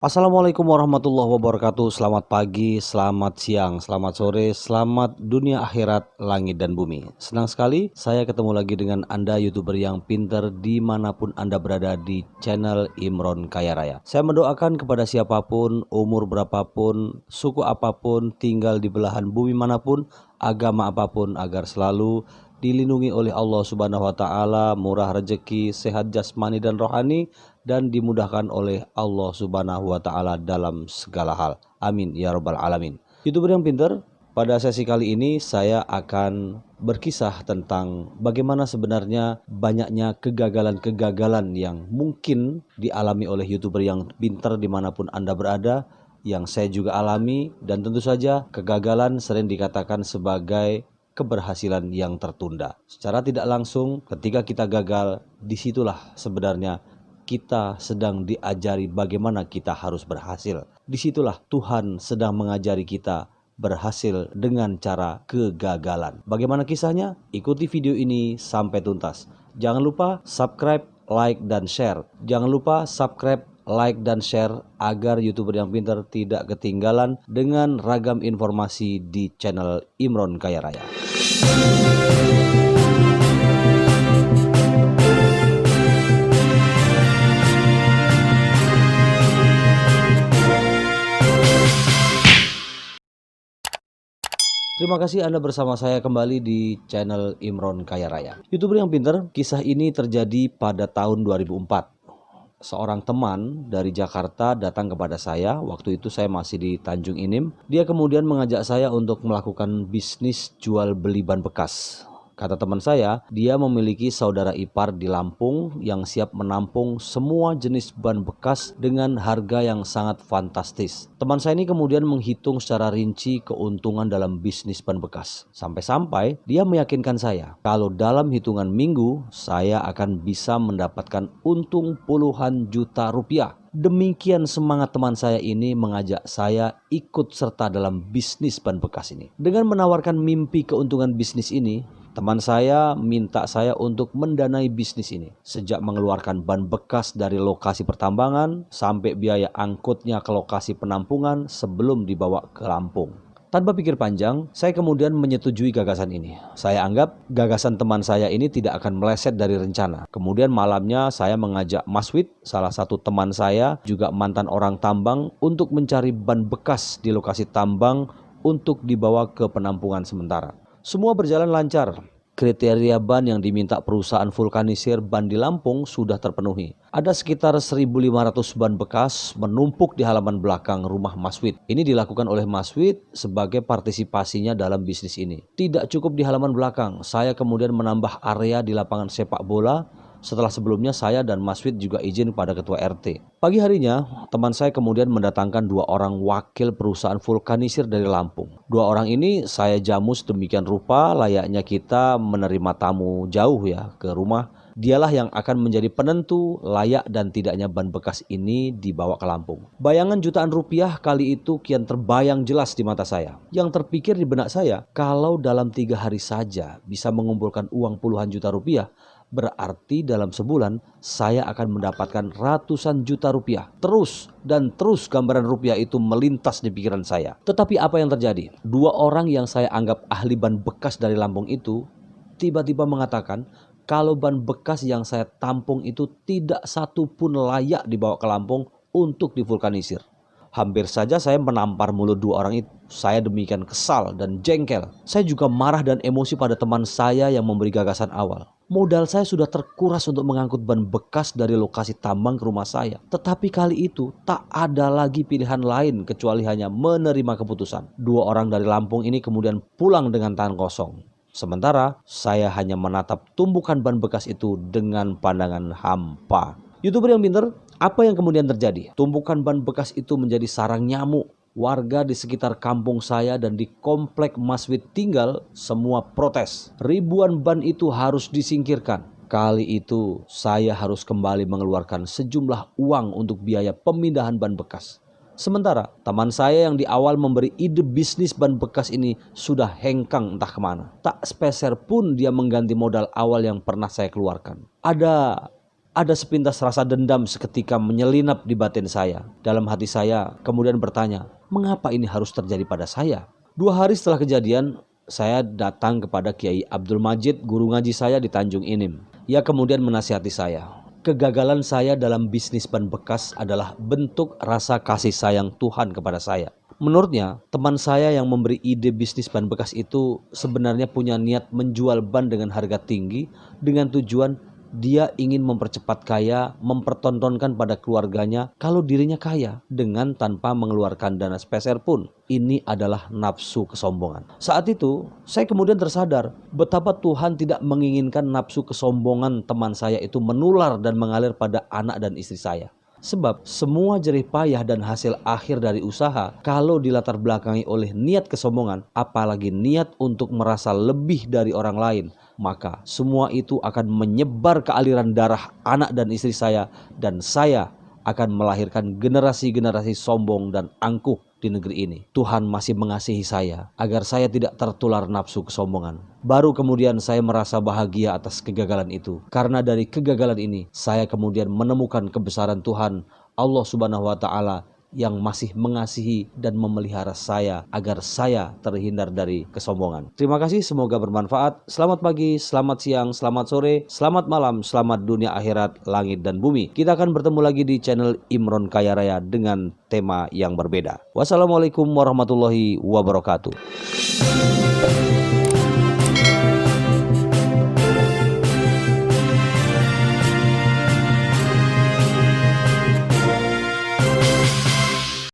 Assalamualaikum warahmatullahi wabarakatuh. Selamat pagi, selamat siang, selamat sore, selamat dunia akhirat, langit dan bumi. Senang sekali saya ketemu lagi dengan Anda YouTuber yang pinter dimanapun Anda berada di channel Imron Kaya Raya. Saya mendoakan kepada siapapun, umur berapapun, suku apapun, tinggal di belahan bumi manapun, agama apapun, agar selalu dilindungi oleh Allah Subhanahu wa taala, murah rezeki, sehat jasmani dan rohani, dan dimudahkan oleh Allah Subhanahu wa taala dalam segala hal. Amin ya rabbal alamin. YouTuber yang pintar, pada sesi kali ini saya akan berkisah tentang bagaimana sebenarnya banyaknya kegagalan-kegagalan yang mungkin dialami oleh YouTuber yang pintar dimanapun Anda berada, yang saya juga alami, dan tentu saja kegagalan sering dikatakan sebagai keberhasilan yang tertunda. Secara tidak langsung, ketika kita gagal, disitulah sebenarnya kita sedang diajari bagaimana kita harus berhasil. Disitulah Tuhan sedang mengajari kita berhasil dengan cara kegagalan. Bagaimana kisahnya? Ikuti video ini sampai tuntas. Jangan lupa subscribe, like, dan share. Jangan lupa subscribe, like, dan share agar YouTuber yang pintar tidak ketinggalan dengan ragam informasi di channel Imron Kaya Raya. Terima kasih Anda bersama saya kembali di channel Imron Kaya Raya. YouTuber yang pintar, kisah ini terjadi pada tahun 2004. Seorang teman dari Jakarta datang kepada saya, waktu itu saya masih di Tanjung Inim. Dia kemudian mengajak saya untuk melakukan bisnis jual beli ban bekas. Kata teman saya, dia memiliki saudara ipar di Lampung yang siap menampung semua jenis ban bekas dengan harga yang sangat fantastis. Teman saya ini kemudian menghitung secara rinci keuntungan dalam bisnis ban bekas. Sampai-sampai dia meyakinkan saya kalau dalam hitungan minggu saya akan bisa mendapatkan untung puluhan juta rupiah. Demikian semangat teman saya ini mengajak saya ikut serta dalam bisnis ban bekas ini. Dengan menawarkan mimpi keuntungan bisnis ini, teman saya minta saya untuk mendanai bisnis ini. Sejak mengeluarkan ban bekas dari lokasi pertambangan sampai biaya angkutnya ke lokasi penampungan sebelum dibawa ke Lampung. Tanpa pikir panjang, saya kemudian menyetujui gagasan ini. Saya anggap gagasan teman saya ini tidak akan meleset dari rencana. Kemudian malamnya saya mengajak Mas Wid, salah satu teman saya, juga mantan orang tambang, untuk mencari ban bekas di lokasi tambang untuk dibawa ke penampungan sementara. Semua berjalan lancar. Kriteria ban yang diminta perusahaan vulkanisir ban di Lampung sudah terpenuhi. Ada sekitar 1.500 ban bekas menumpuk di halaman belakang rumah Mas Wid. Ini dilakukan oleh Mas Wid sebagai partisipasinya dalam bisnis ini. Tidak cukup di halaman belakang, saya kemudian menambah area di lapangan sepak bola. Setelah sebelumnya saya dan Mas Wid juga izin pada ketua RT. Pagi harinya, teman saya kemudian mendatangkan 2 orang wakil perusahaan vulkanisir dari Lampung. 2 orang ini saya jamu sedemikian rupa layaknya kita menerima tamu jauh ya ke rumah. Dialah yang akan menjadi penentu layak dan tidaknya ban bekas ini dibawa ke Lampung. Bayangan jutaan rupiah kali itu kian terbayang jelas di mata saya. Yang terpikir di benak saya, kalau dalam 3 hari saja bisa mengumpulkan uang puluhan juta rupiah, berarti dalam sebulan saya akan mendapatkan ratusan juta rupiah. Terus dan terus gambaran rupiah itu melintas di pikiran saya. Tetapi apa yang terjadi? 2 orang yang saya anggap ahli ban bekas dari Lampung itu tiba-tiba mengatakan kalau ban bekas yang saya tampung itu tidak satu pun layak dibawa ke Lampung untuk divulkanisir. Hampir saja saya menampar mulut 2 orang itu. Saya demikian kesal dan jengkel. Saya juga marah dan emosi pada teman saya yang memberi gagasan awal. Modal saya sudah terkuras untuk mengangkut ban bekas dari lokasi tambang ke rumah saya. Tetapi kali itu tak ada lagi pilihan lain kecuali hanya menerima keputusan. 2 orang dari Lampung ini kemudian pulang dengan tangan kosong. Sementara saya hanya menatap tumpukan ban bekas itu dengan pandangan hampa. YouTuber yang pintar, apa yang kemudian terjadi? Tumpukan ban bekas itu menjadi sarang nyamuk. Warga di sekitar kampung saya dan di komplek Mas Wid tinggal semua protes. Ribuan ban itu harus disingkirkan. Kali itu saya harus kembali mengeluarkan sejumlah uang untuk biaya pemindahan ban bekas. Sementara teman saya yang di awal memberi ide bisnis ban bekas ini sudah hengkang entah kemana. Tak sepeser pun dia mengganti modal awal yang pernah saya keluarkan. Ada Ada sepintas rasa dendam seketika menyelinap di batin saya. Dalam hati saya kemudian bertanya, mengapa ini harus terjadi pada saya? 2 hari setelah kejadian, saya datang kepada Kiai Abdul Majid, guru ngaji saya di Tanjung Inim. Ia kemudian menasihati saya. Kegagalan saya dalam bisnis ban bekas adalah bentuk rasa kasih sayang Tuhan kepada saya. Menurutnya, teman saya yang memberi ide bisnis ban bekas itu sebenarnya punya niat menjual ban dengan harga tinggi dengan tujuan dia ingin mempercepat kaya, mempertontonkan pada keluarganya kalau dirinya kaya dengan tanpa mengeluarkan dana sepeser pun. Ini adalah nafsu kesombongan. Saat itu, saya kemudian tersadar betapa Tuhan tidak menginginkan nafsu kesombongan teman saya itu menular dan mengalir pada anak dan istri saya. Sebab semua jerih payah dan hasil akhir dari usaha kalau dilatar belakangi oleh niat kesombongan, apalagi niat untuk merasa lebih dari orang lain, maka semua itu akan menyebar ke aliran darah anak dan istri saya, dan saya akan melahirkan generasi-generasi sombong dan angkuh di negeri ini. Tuhan masih mengasihi saya agar saya tidak tertular nafsu kesombongan. Baru kemudian saya merasa bahagia atas kegagalan itu. Karena dari kegagalan ini saya kemudian menemukan kebesaran Tuhan Allah Subhanahu wa taala yang masih mengasihi dan memelihara saya agar saya terhindar dari kesombongan. Terima kasih, semoga bermanfaat. Selamat pagi, selamat siang, selamat sore, selamat malam, selamat dunia akhirat, langit dan bumi. Kita akan bertemu lagi di channel Imron Kaya Raya dengan tema yang berbeda. Wassalamualaikum warahmatullahi wabarakatuh.